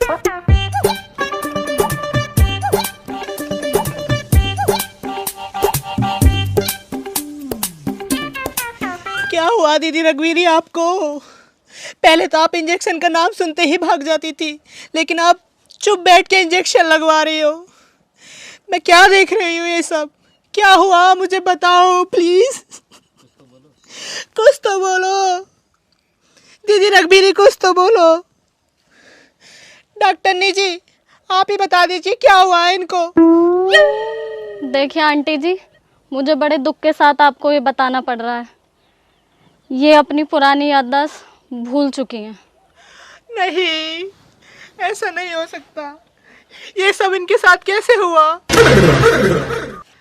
क्या हुआ दीदी रघुवीरी आपको? पहले तो आप इंजेक्शन का नाम सुनते ही भाग जाती थी, लेकिन आप चुप बैठ के इंजेक्शन लगवा रही हो। मैं क्या देख रही हूँ ये सब? क्या हुआ मुझे बताओ प्लीज। कुछ तो बोलो दीदी रघुवीरी, कुछ तो बोलो। डॉक्टरनी जी आप ही बता दीजिए क्या हुआ है इनको। देखिए आंटी जी, मुझे बड़े दुख के साथ आपको ये बताना पड़ रहा है, ये अपनी पुरानी याददाश्त भूल चुकी हैं। नहीं, ऐसा नहीं हो सकता। ये सब इनके साथ कैसे हुआ?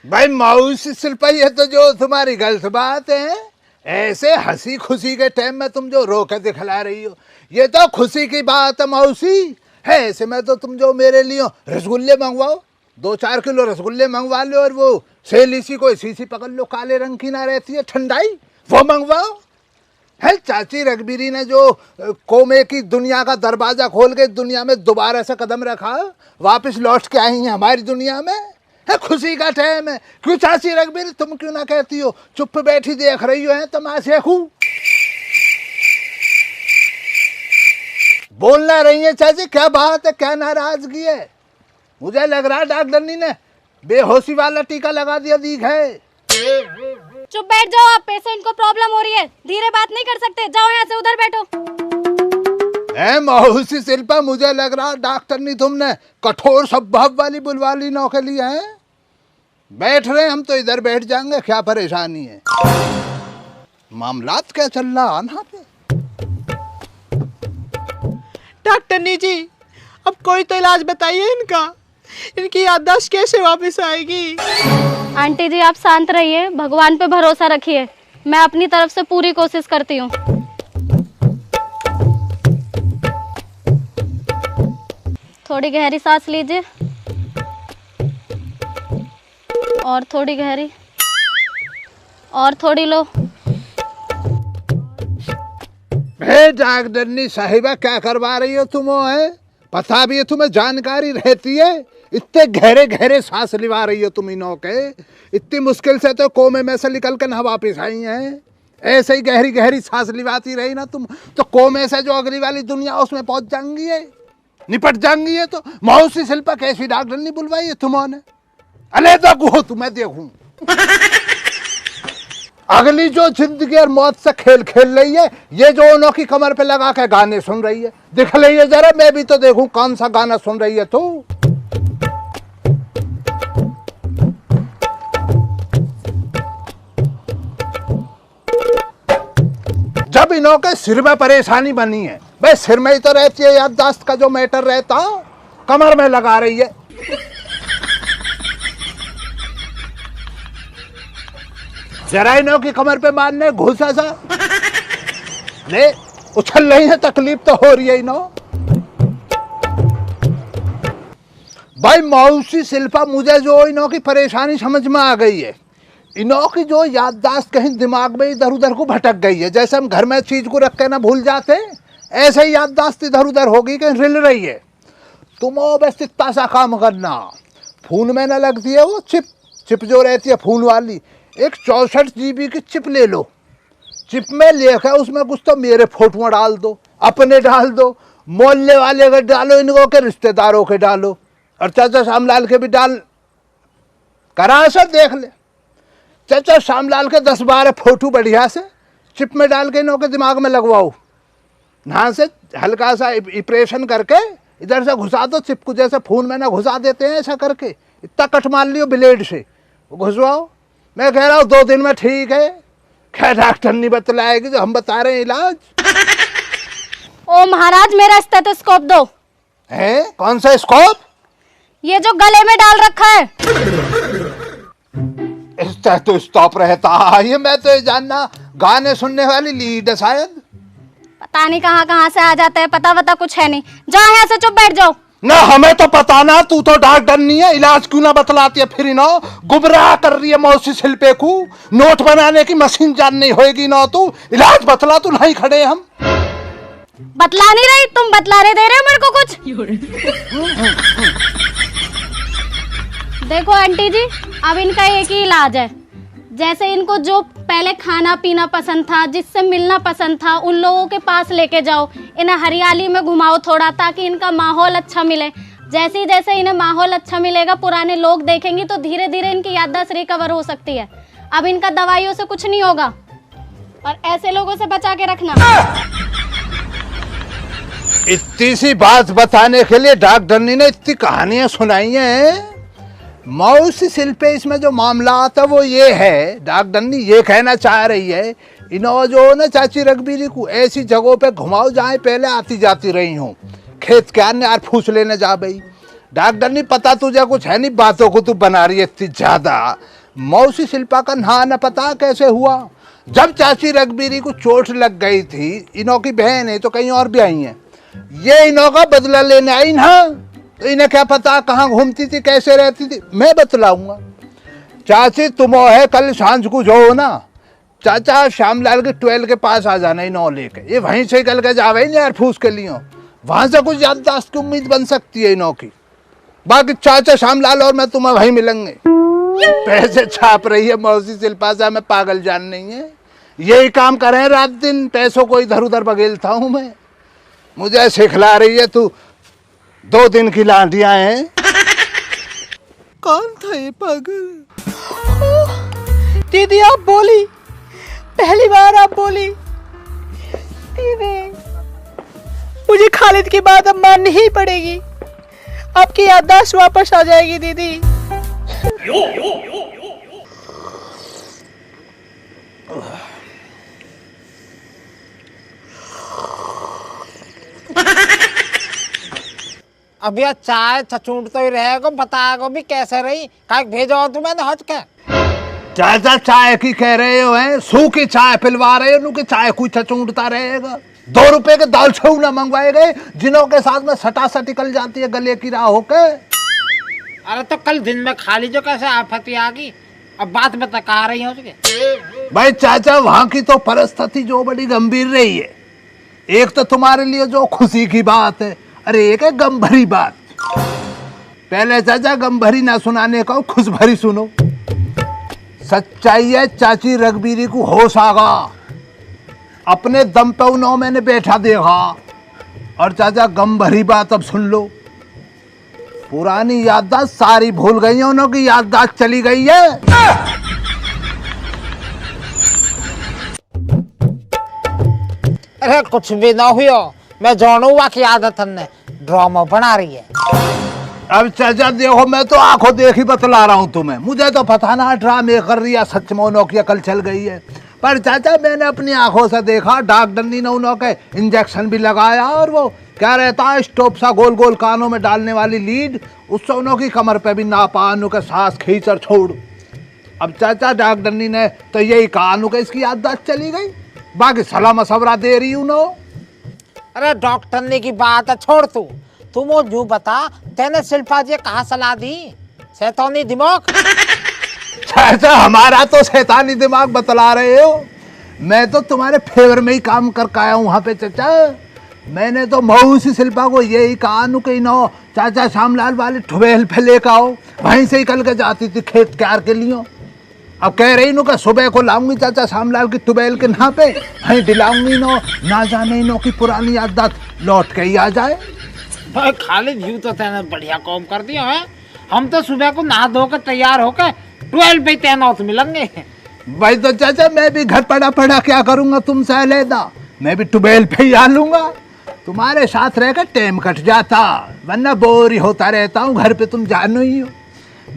भाई मौसी शिल्पा, ये तो जो तुम्हारी गलत बात है। ऐसे हंसी खुशी के टाइम में तुम जो रो के दिखला रही हो, ये तो खुशी की बात है मौसी। है ऐसे में तो तुम जो मेरे लिए रसगुल्ले मंगवाओ, 2-4 किलो रसगुल्ले मंगवा लो, और वो सेलीसी को शीशी पकड़ लो, काले रंग की ना रहती है ठंडाई, वो मंगवाओ। है चाची रघुवीरी ने जो कोमे की दुनिया का दरवाजा खोल के दुनिया में दोबारा से कदम रखा, वापस लौट के आई हैं हमारी दुनिया में। है खुशी का टाइम है। क्यों चाची रघुवीरी, तुम क्यों ना कहती हो? चुप बैठी देख रही हो तमाशे खूब बोलना रही है। चाची क्या बात है, क्या नाराजगी है? मुझे लग रहा है डॉक्टरनी ने बेहोशी वाला टीका लगा दिया दीख है। चुप बैठ जाओ आप, पेशेंट को प्रॉब्लम हो रही है, धीरे बात नहीं कर सकते, जाओ यहाँ से उधर बैठो। है मौसी शिल्पा, मुझे लग रहा डॉक्टरनी तुमने कठोर स्वभाव वाली बुलवाली नौ के लिए है। बैठ रहे हम तो इधर बैठ जाएंगे, क्या परेशानी है? मामलात क्या चल रहा ना पे? डॉक्टरनी जी अब कोई तो इलाज बताइए इनका, इनकी याददाश्त कैसे वापस आएगी? आंटी जी आप शांत रहिए, भगवान पे भरोसा रखिए, मैं अपनी तरफ से पूरी कोशिश करती हूँ। थोड़ी गहरी सांस लीजिए, और थोड़ी गहरी, और थोड़ी लो। डॉक्टरनी साहिबा क्या करवा रही हो तुम? है पता भी है तुम्हें, जानकारी रहती है? इतने गहरे गहरे सांस लिवा रही हो तुम इनों के, इतनी मुश्किल से तो कोमे में से निकल कर ना वापिस आई हैं। ऐसे ही गहरी गहरी सांस लिवाती रही ना तुम, तो कोमे से जो अगली वाली दुनिया उसमें पहुंच जाएंगी है, निपट जाएंगी है। तो मौसी शिल्पा कैसी डॉक्टरनी बुलवाई है तुम्होंने? अलहदा को तुम्हें देखूं अगली जो जिंदगी और मौत से खेल खेल रही है, ये जो उन्हों की कमर पे लगा के गाने सुन रही है, दिख रही है जरा, मैं भी तो देखूं कौन सा गाना सुन रही है तू। जब इन्हों के सिर में परेशानी बनी है, भाई सिर में ही तो रहती है याददाश्त का जो मैटर रहता, कमर में लगा रही है। जरा इन्हों की कमर पे मारने घुसा सा ले, उछल रही है, तकलीफ तो हो रही है इन्हों। भाई मौसी शिल्पा, मुझे जो इन्हों की परेशानी समझ में आ गई है। इनों की जो याददाश्त कहीं दिमाग में इधर उधर को भटक गई है, जैसे हम घर में चीज को रख के ना भूल जाते, ऐसे ही याददाश्त इधर उधर होगी, कहीं रिल रही है। तुम बस इतना सा काम करना, फोन में ना लगती है वो चिप जो रहती है फोन वाली, एक 64 GB की चिप ले लो। चिप में लेकर उसमें कुछ तो मेरे फोटो डाल दो, अपने डाल दो, मोहल्ले वाले के डालो, इनको के रिश्तेदारों के डालो, और चाचा श्यामलाल के भी डाल करा सर देख ले। चाचा श्यामलाल के 10-12 फोटो बढ़िया से चिप में डाल के इनके दिमाग में लगवाओ, यहाँ से हल्का सा ऑपरेशन करके इधर से घुसा दो चिप को, जैसे फोन में ना घुसा देते हैं, ऐसा करके इतना कट मार लियो ब्लेड से, वो घुसवाओ। मैं कह रहा हूँ 2 दिन में ठीक है। क्या डॉक्टर नहीं बतलाएगी जो हम बता रहे हैं इलाज? ओ महाराज, मेरा स्टेथोस्कोप दो। है कौन सा स्कोप? ये जो गले में डाल रखा है। तो स्टॉप रहता है, ये मैं तो ये जानना गाने सुनने वाली लीड है शायद। पता नहीं कहाँ कहाँ से आ जाता है, पता कुछ है नहीं, जाओ यहाँ से, चुप बैठ जाओ। ना हमें तो पता ना, तू तो डॉक्टर नहीं है, इलाज क्यों ना बतलाती है? फिर इनो गुमराह कर रही है मौसी शिल्पे को, नोट बनाने की मशीन जान नहीं होएगी ना, तू इलाज बतला, तू नहीं खड़े हम। बतला नहीं रही, तुम बतलाने दे रहे हो मेरे को कुछ। देखो आंटी जी, अब इनका एक ही इलाज है। जैसे इनको जो पहले खाना पीना पसंद था, जिससे मिलना पसंद था, उन लोगों के पास लेके जाओ, इन्हें हरियाली में घुमाओ थोड़ा, ताकि इनका माहौल अच्छा मिले। जैसे जैसे इन्हें माहौल अच्छा मिलेगा, पुराने लोग देखेंगे, तो धीरे धीरे इनकी याददाश्त रिकवर हो सकती है। अब इनका दवाइयों से कुछ नहीं होगा, और ऐसे लोगों से बचा के रखना। इतनी सी बात बताने के लिए डॉक्टरनी ने इतनी कहानियां सुनाई हैं। मौसी शिल्पे इसमें जो मामला आता वो ये है, डॉक्टरनी ये कहना चाह रही है, इन्हों जो ना चाची रघबीरी को ऐसी जगहों पे घुमाओ जहाँ पहले आती जाती रही हूँ। खेत के अन्य यार फूस लेने जा भाई। डॉक्टरनी पता तुझे कुछ है नहीं, बातों को तू बना रही है इतनी ज्यादा। मौसी शिल्पा का ना न पता कैसे हुआ। जब चाची रघबीरी को चोट लग गई थी, इन्हों की बहन है तो कहीं और भी आई है, ये इन्हों का बदला लेने आई ना। तो इन्हें क्या पता कहाँ घूमती थी, कैसे रहती थी, मैं बतलाऊंगा। चाची तुम है कल सांझ को जो हो ना, चाचा श्यामलाल के 12 के पास आ जाना इन्हों लेके, ये वहीं से कल के जावे नहीं यार फूस के लिए, वहां से कुछ याददाश्त की उम्मीद बन सकती है इन्हों की। बाकी चाचा श्यामलाल और मैं तुम्हें वहीं मिलेंगे। पैसे छाप रही है मौसी शिल्पा से, हमें पागल जान नहीं है। यही काम करें रात दिन, पैसों को इधर उधर बगेलता हूँ मैं। मुझे सिखला रही है तू 2 दिन की लांटियां हैं। कौन था ये पागल? दीदी आप बोली, पहली बार आप बोली। दीदी मुझे खालिद की बात अब माननी ही पड़ेगी, आपकी याददाश्त वापस आ जाएगी दीदी। अब यह चाय छचूंड तो ही रहेगा, बताएगा भी कैसे रही, काहे भेजो तुम्हें हज के। चाचा चाय की कह रहे हो हैं, सूखी चाय पिलवा रहे हो, उनकी चाय कुछ छचूंडता रहेगा। 2 रुपए के दाल छऊ ना मंगवाए गए, जिनों के साथ में सटासा टिकल जाती है गले की राह होके। अरे तो कल दिन में खा लीजिए, कैसे आफत आ गई, अब बात में तक आ रही है। भाई चाचा वहां की तो परिस्थिति जो बड़ी गंभीर रही है। एक तो तुम्हारे लिए जो खुशी की बात है, अरे एक है गम भरी बात। पहले चाचा गम भरी ना सुनाने का, खुश भरी सुनो। सच्चाई है चाची रघबीरी को होश आगा, अपने दम पे उन्हों मैंने बैठा देखा। और चाचा गम भरी बात अब सुन लो, पुरानी याददाश्त सारी भूल गई है, उन्हों की याददाश्त चली गई है। अरे कुछ भी ना हुआ, मैं जानू की आदत ने ड्रामा बना रही है। अब चाचा देखो, मैं तो आंखों देखी बतला रहा हूँ तुम्हें, मुझे तो पता ना ड्रामे कर रही है, सच में उन्हों की अकल चल गई है। पर चाचा मैंने अपनी आंखों से देखा, डॉक्टरनी ने उन्हों के इंजेक्शन भी लगाया, और वो क्या रहता है स्टोप सा गोल गोल कानों में डालने वाली लीड, उससे उन्हों की कमर पे भी नापा, उन्हों के सांस खींच और छोड़। अब चाचा डॉक्टरनी ने तो यही कहा, उन्हों के इसकी याददाश्त चली गई, बाकी सलाह मशवरा दे रही उन्हों। अरे डॉक्टर ने की बात है, छोड़ तू वो जू बता, तेने शिल्पा जी कहाँ सलाह दी, शैतानी दिमाग। चाचा हमारा तो शैतानी दिमाग बतला रहे हो, मैं तो तुम्हारे फेवर में ही काम करके आया हूँ वहाँ पे चाचा। मैंने तो मौसी शिल्पा को यही कहा कि नो चाचा श्यामलाल वाले ठुबेल पे लेकर आओ, वहीं से ही कल के जाती थी खेत क्यार के लिए। अब कह रही नो का सुबह को लाऊंगी चाचा श्यामलाल की टुबेल के नहा पे, वहीं दिलाऊंगी नो, ना जाने नो की पुरानी याददाश्त लौट के ही आ जाए। भाई खालिद यूं तो तेने बढ़िया काम कर दिया है, हम तो सुबह को नहा धो कर तैयार होकर 12 पे तैनात मिलेंगे। भाई तो चाचा मैं भी घर पड़ा पड़ा क्या करूंगा तुमसे अलहदा, मैं भी टुबेल पे ही आ लूंगा, तुम्हारे साथ रहकर टाइम कट जाता, वरना बोर ही होता रहता हूँ घर पे, तुम जानो ही हो।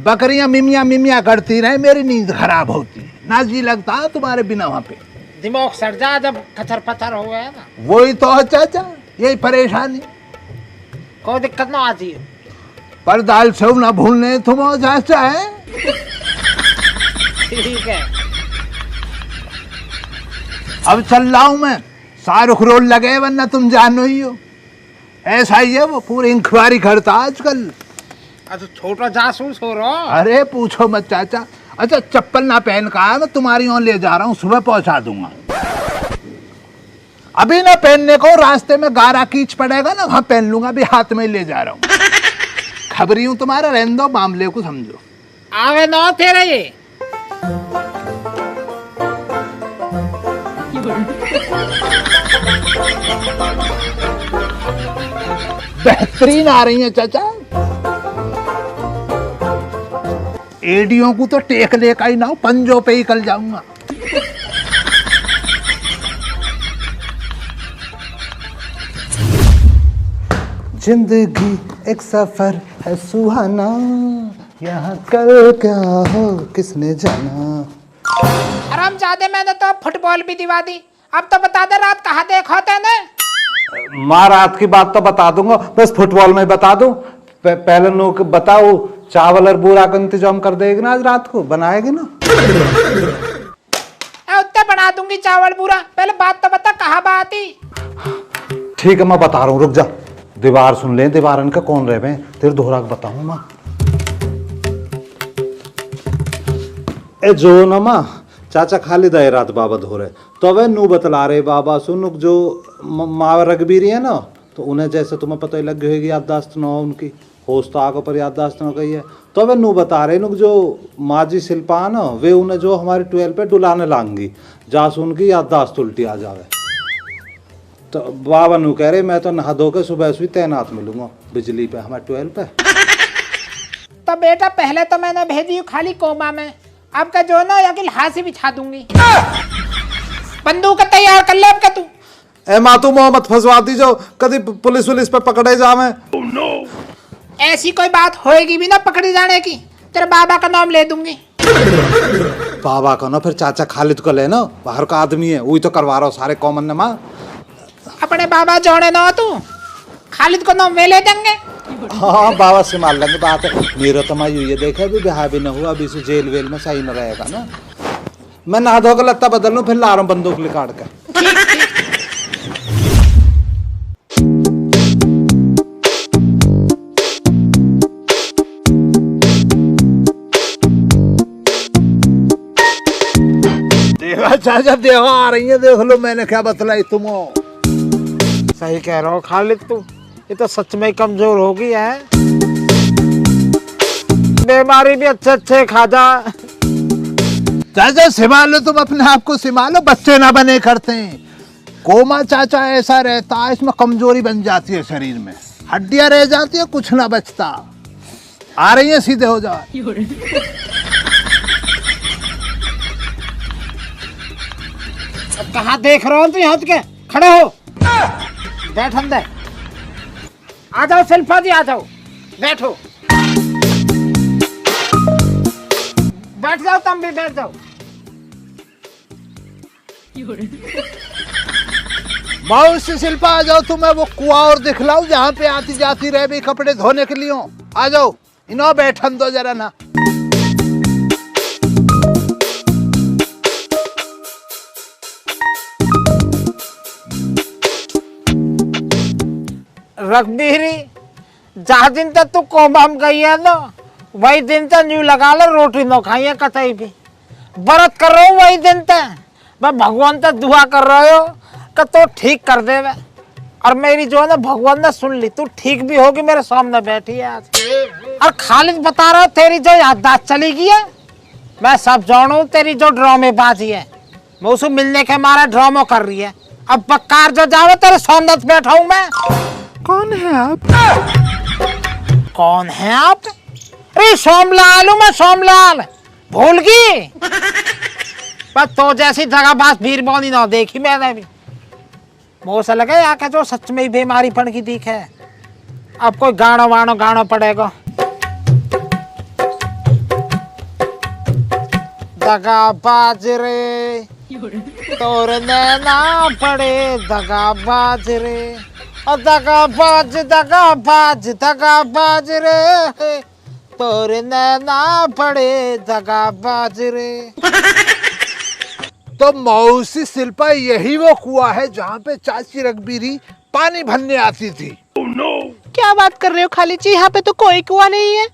बकरियां मिमिया मिमिया करती रहे, मेरी नींद खराब होती है, ना जी लगता है तुम्हारे बिना वहाँ पे। दिमाग सड़ जा जब कचर पचर हो गया ना। वही तो है चाचा, यही परेशानी। कोई दिक्कत ना आती है, पर दाल सेव ना भूलने तुम चाचा है। ठीक है अब चल रहा हूँ मैं, शाहरुख रोल लगे, वरना तुम जानो ही हो, ऐसा ही है वो, पूरी इंक्वायरी करता आजकल। अच्छा छोटा जासूस हो रहा। अरे पूछो मत चाचा। अच्छा चप्पल ना पहन का, मैं तुम्हारी ओर ले जा रहा हूँ, सुबह पहुंचा दूंगा। अभी ना पहनने को, रास्ते में गारा कीच पड़ेगा ना वहां पहन लूंगा, अभी हाथ में ले जा रहा हूँ। खबरी हूं तुम्हारा, रहने दो, मामले को समझो। आवे ना तेरे ये बेहतरीन आ रही है चाचा। एडियो को तो टेक लेकर ही ना हो, पंजों पे ही कल जाऊंगा। जिंदगी एक सफर है सुहाना, यहाँ कल क्या हो किसने जाना। हरामजादे, मैंने तो फुटबॉल भी दिवा दी। अब तो बता दे रात कहाँ देखा तेने? माँ रात की बात तो बता दूंगा, बस फुटबॉल में बता दूं। पहले नो बताओ, चावल और बूरा का इंतजाम कर देगी ना आज रात को, बनाएगी ना? उत्ते बना दूंगी चावल बूरा, पहले बात तो बता कहाँ बात ही। ठीक है मैं बता रहा हूँ, रुक जा। दीवार सुन ले, दीवारन का कौन रहे तेरे दोहरा बताऊँ माँ। ए जो ना माँ, चाचा खाली दे रात बाबा धो रहे, तो वे नू बतला रहे बाबा सुन जो माँ रगबीरी है ना, तो उन्हें जैसे तुम्हें पता ही लगी होगी याददाश्त न हो उनकी, होश तो आगे पर याददाश्त न गई है, तो वे नू बता रहे नुक जो माँ जी शिल्पा ना, वे उन्हें जो हमारी 12 पे डुलाने लांगी, जास उनकी याददाश्त उल्टी आ जावे। तो बाबा नू कह रहे मैं तो नहा धो के सुबह सुबह तैनात मिलूंगा बिजली पे हमारे 12 पे। तो बेटा पहले तो मैंने भेजी खाली कोमा में, अब का जो ना या हाथी बिछा दूंगी। बंदूक तैयार कर ले अब का तू। ए माँ तू मोहम्मद फंसवा दी जो कभी पुलिस वुलिस पे पकड़े जावे। ऐसी कोई बात होएगी भी ना पकड़ी जाने की, तेरे बाबा का नाम ले दूंगी। बाबा का ना फिर चाचा खालिद को ले ना, बाहर का आदमी है, वही तो करवा रहा हूँ सारे कॉमन ने माँ। अपने बाबा जोड़े ना हो तू, खालिद को नाम वे ले देंगे। हाँ बाबा से मार लेंगे, बात है। मेरा तो मैं ये देखा अभी बिहार भी न हुआ, अभी से जेल वेल में सही न रहेगा ना। मैं नहा धो के लत्ता बदल लूँ, फिर ला रहा हूँ बंदूक निकाल के। देखा चाचा, देखो आ रही है, देख लो मैंने क्या बतलाई तुमको। सही कह रहा हो खालिद तू, ये तो सच में कमजोर हो गई है। बीमारी भी अच्छे अच्छे खा जा। चाचा संभालो, तुम अपने आप को संभालो, बच्चे ना बने करते हैं। कोमा चाचा ऐसा रहता है, इसमें कमजोरी बन जाती है शरीर में, हड्डियां रह जाती है, कुछ ना बचता। आ रही है, सीधे हो जाओ। कहाँ देख रहा हो तू, यहाँ के खड़े हो, बैठ अंदर। आ जाओ शिल्पा जी, आ जाओ, बैठो। बैठ जाओ, तुम भी बैठ जाओ। मौसी शिल्पा आ जाओ, तुम्हें वो कुआं और दिखलाऊं जहाँ पे आती जाती रह भी कपड़े धोने के लिए। आ जाओ, इन्हों बैठन दो जरा ना। रघबीरी, जहाँ दिन तक तू कोमा में गई है ना, वही दिन तक न्यू लगा लो, रोटी न खाइए कतई भी। व्रत कर रहा हूँ वही दिन तक, मैं भगवान तक दुआ कर रहा हो कि तो ठीक कर दे। और मेरी जो है ना भगवान ने सुन ली, तू ठीक भी होगी, मेरे सामने बैठी है आज। और खालिद बता रहा तेरी जो याददाश्त चली गई है, मैं सब जानू तेरी जो ड्रामेबाजी है, मैं उसको मिलने के मारे ड्रामो कर रही है। अब बक्कार जो जाओ तेरे सामने बैठा हूँ मैं। कौन है आप? कौन है आप? अरे सोमलाल हूँ मैं, सोमलाल, भूल गई? बस तो जैसी जगह बात भीड़ बोनी ना देखी मैंने भी। मुझे से लगे आके जो सच में ही बीमारी पड़ की दिख है। अब कोई गानो वानो गानो पड़ेगा। दगा बाज रे तोर नैना पड़े, दगा बाज रे, और दगा बाज रे, तोर नैना पड़े, दगा बाज रे। तो मौसी शिल्पा, यही वो कुआं है जहाँ पे चाची रघबीरी पानी भरने आती थी। क्या बात कर रहे हो खाली जी, यहाँ पे तो कोई कुआं नहीं है।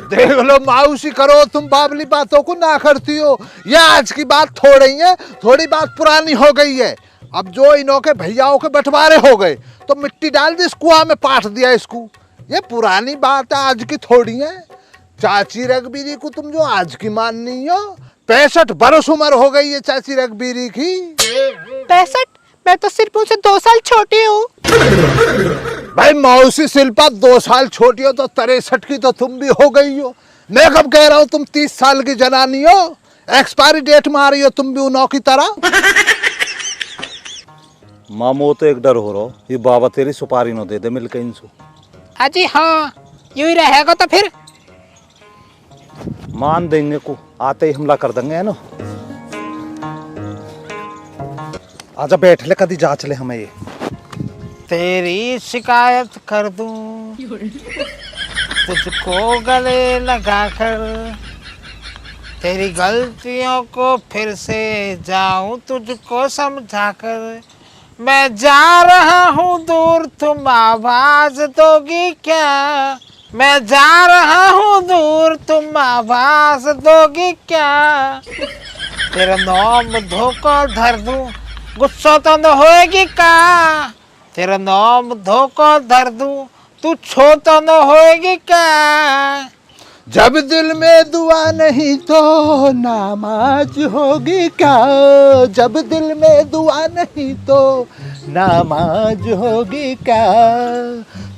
देख लो मायूसी करो, तुम बाबली बातों को ना करती हो। यह आज की बात थोड़ी है, थोड़ी बात पुरानी हो गई है। अब जो इनों के भैयाओं के बंटवारे हो गए तो मिट्टी डाल दी इस कुआं में, पाट दिया इसको। ये पुरानी बात है, आज की थोड़ी है। चाची रघबीरी को तुम जो आज की माननी हो, 65 बरस उम्र हो गई है चाची रघबीरी की। 65? मैं तो सिर्फ उनसे 2 साल छोटी हूँ। भाई मौसी शिल्पा 2 साल छोटी हो तो 63 की तो तुम भी हो गई हो। मैं कब कह रहा हूँ तुम 30 साल की जनानी हो, एक्सपायरी डेट में आ रही हो तुम भी उनों की तरह। मामो तो एक डर हो रहा हो, ये बाबा तेरी सुपारी न दे दे मिलकर इनसु। अजी हाँ, यूं ही रहेगा तो फिर मान देंगे को, आते ही हमला कर देंगे, है ना। आजा बैठ ले, कदी जांच ले हमें ये। तेरी शिकायत कर दूं तुझको गले लगाकर, तेरी गलतियों को फिर से जाऊं तुझको समझाकर। मैं जा रहा हूँ दूर, तुम आवाज दोगी क्या? मैं जा रहा हूँ दूर, तुम आवाज दोगी क्या? तेरा नाम धोकर धर दूं, गुस्सा तो न होएगी का? तेरा नाम धोकर धर दूं, तू छो तो न होएगी क्या? जब दिल में दुआ नहीं तो नमाज होगी क्या? जब दिल में दुआ नहीं तो नमाज होगी क्या?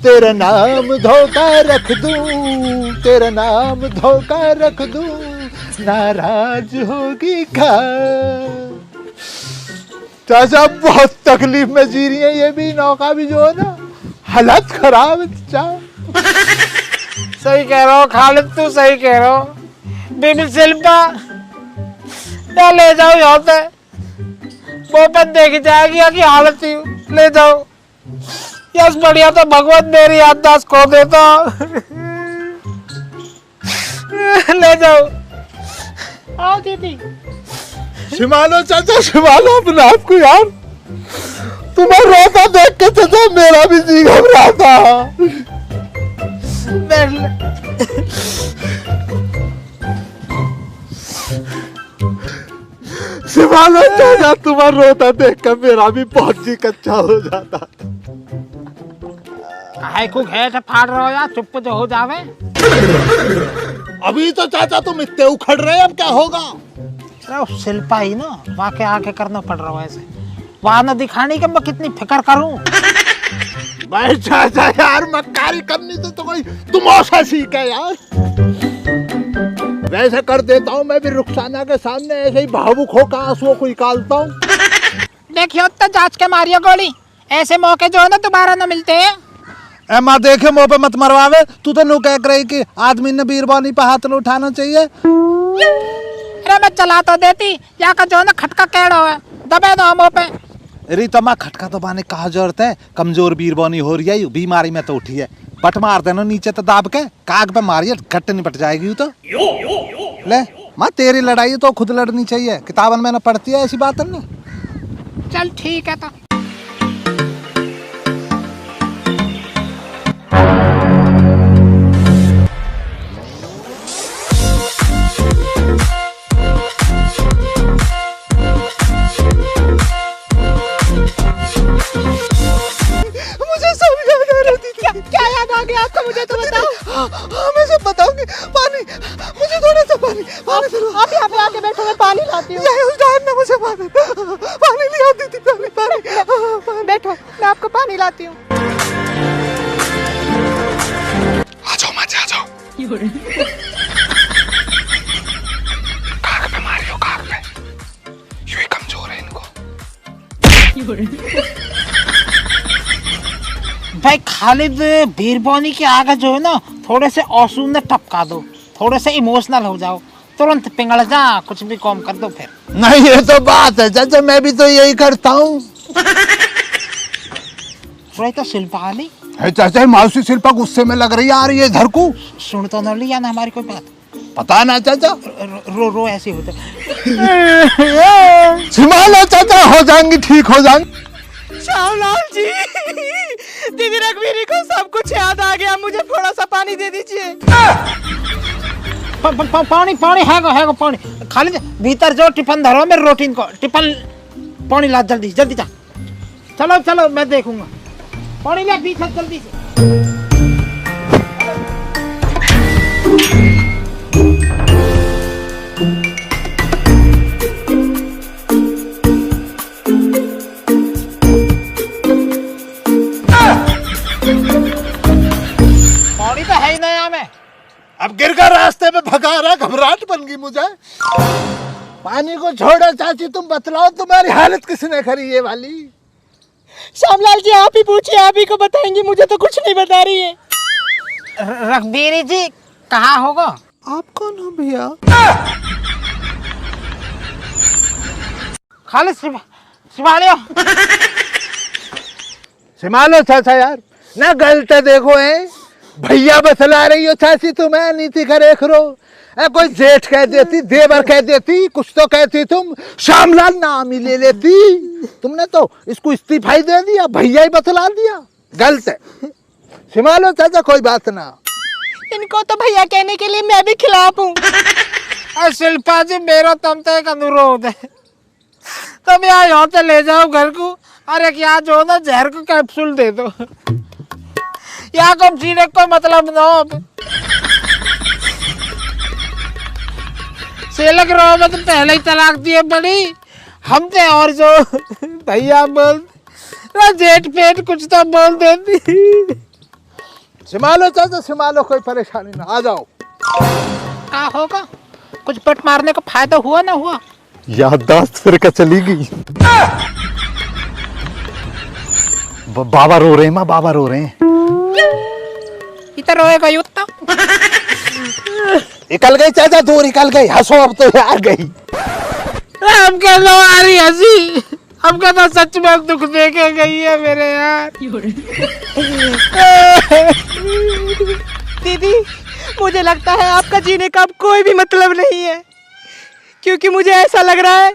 तेरा नाम धोखा रख दूं, तेरा नाम धोखा रख दूं, नाराज होगी क्या? चाचा बहुत तकलीफ में जी रही है ये भी, नौका भी जो है ना, हालत खराब है चाचा। सही कह रहा हो खालिद, तू सही कह रहा हो। बीबी शिल्पा या ले जाओ यहाँ से, वो पन देखी जाएगी या की हालत थी, ले जाओ। यस बढ़िया तो भगवान मेरी याददाश्त खो देता। ले जाओ। आओ दीदी। संभालो चाचा, संभालो अपने आप को यार। तुम्हें रोता देख के चाचा मेरा भी जी घबराता। संभालो चाचा, तुम्हारा रोता देख कर मेरा भी बहुत जी कच्चा हो जाता। काहे को घेट फाड़ रहे हो यार, चुप तो हो जावे। अभी तो चाचा तुम इतने उखड़ रहे, अब क्या होगा? अरे शिल्पा ही ना, वहाँ के आके करना पड़ रहा है ऐसे। वहाँ न दिखाने के मैं कितनी फिक्र करूं। भाई चाचा यार मक्कारी करनी तो कोई तुम ऐसा सीखे यार। वैसे कर देता हूँ मैं भी रुखसाना के सामने, ऐसे ही भावुक होकर आंसुओं को निकालता हूँ। देखियो तो जांच के मारियो गोली, ऐसे मौके जो है ना दोबारा न मिलते हैं। ए माँ देखे मुँह पे मत मरवावे, तू तो नू कह रही कि आदमी ने बीरबानी पे हाथ न उठाना चाहिए। अरे मैं चला तो देती, या का जो है ना खटका केड़ो है, दबे दो मुँह पे। रीतमा खटका तो बाने कहा जरूरत है, कमजोर बीरबानी हो रही है, बीमारी में तो उठी है। पट मार देना नीचे तो दाब के, काग पे मारिए घट निपट जाएगी। तो ले माँ तेरी लड़ाई तो खुद लड़नी चाहिए, किताबन में न पढ़ती है ऐसी बात है ना। चल ठीक है तो। क्या याद आ गया आपको? मुझे तो बताओ। हाँ मैं सब बताऊंगी। पानी, मुझे थोड़ा सा पानी। आप यहाँ पे आके बैठो, मैं पानी लाती हूँ। उस डायन ने मुझे पानी ले आती थी। पानी बैठो, मैं आपको पानी लाती हूँ। आ जाओ माँ, आ जाओ। काग पे मारियो, काग पे। यूं ही कमजोर है इनको। भाई खालिद, बीरबानी के आगे जो है ना थोड़े से आंसू ने टपका दो, थोड़े से इमोशनल हो जाओ, तुरंत पिघल जा, कुछ भी काम कर दो फिर। नहीं ये तो बात है चाचा, मैं भी तो यही करता हूँ। तो शिल्पा आली चाचा मौसी शिल्पा गुस्से में लग रही आ रही है इधर को। सुन तो न लिया ना हमारी कोई बात। पता ना चाचा। रो ऐसे होते। संभालो चाचा, हो जाएंगी, ठीक हो जाएंगी। श्यामलाल जी, दीदी रघबीरी को सब कुछ याद आ गया, मुझे थोड़ा सा पानी दे दीजिए। पानी पानी है पानी। खाली भीतर जो टिफन धरो में रोटी को, टिफन पानी ला, जल्दी जल्दी जा। चलो चलो मैं देखूंगा। पौड़ी ले पीछे जल्दी से। पौड़ी तो है ही नहीं यहाँ में। अब गिर कर रास्ते में भगा रहा, घबराहट बन गई मुझे। पानी को छोड़ो चाची, तुम बतलाओ तुम्हारी हालत किसने करी ये वाली? श्यामलाल जी आप ही पूछिए, आप ही को बताएंगी, मुझे तो कुछ नहीं बता रही है। रघबीरी जी कहाँ होगा? आप कौन हो भैया? खाली संभालियो। संभालो चाचा यार, ना गलत देखो है। भैया बतला रही हो चाची, तुम्हें नीति का रेख रो। कोई जेठ कह देती, देवर कह देती, कुछ तो कहती तुम, श्यामलाल नाम ही ले लेती। तुमने तो इसको इस्तीफा ही दे दिया, भैया ही बतला दिया। गलत है, संभालो चाचा, कोई बात ना। इनको तो भैया कहने के लिए मैं भी खिलाफ हूँ। शिल्पा जी मेरा तुमसे एक अनुरोध है, तुम यहाँ से ले जाओ घर को, और एक यहाँ जो ना जहर को कैप्सूल दे दो। यहाँ को जीने को मतलब ना हो। सेलक रहो में तो पहले ही तलाक दिए बड़ी हमसे, और जो भैया बोल जेठ पेट कुछ तो बोल देती। संभालो चाचा संभालो, कोई परेशानी ना, आ जाओ। क्या होगा? कुछ पट मारने का फायदा हुआ ना हुआ? याददाश्त फिर का चली गई। बाबा रो रहे हैं माँ, बाबा रो रहे हैं। इधर रोएगा युद्ध। निकल गई चाचा, दूर निकल गई। हंसो अब तो यार गई। हम कह लो आ रही हंसी, हमका तो सच में दुख देके गई है मेरे यार। दीदी मुझे लगता है आपका जीने का अब कोई भी मतलब नहीं है, क्योंकि मुझे ऐसा लग रहा है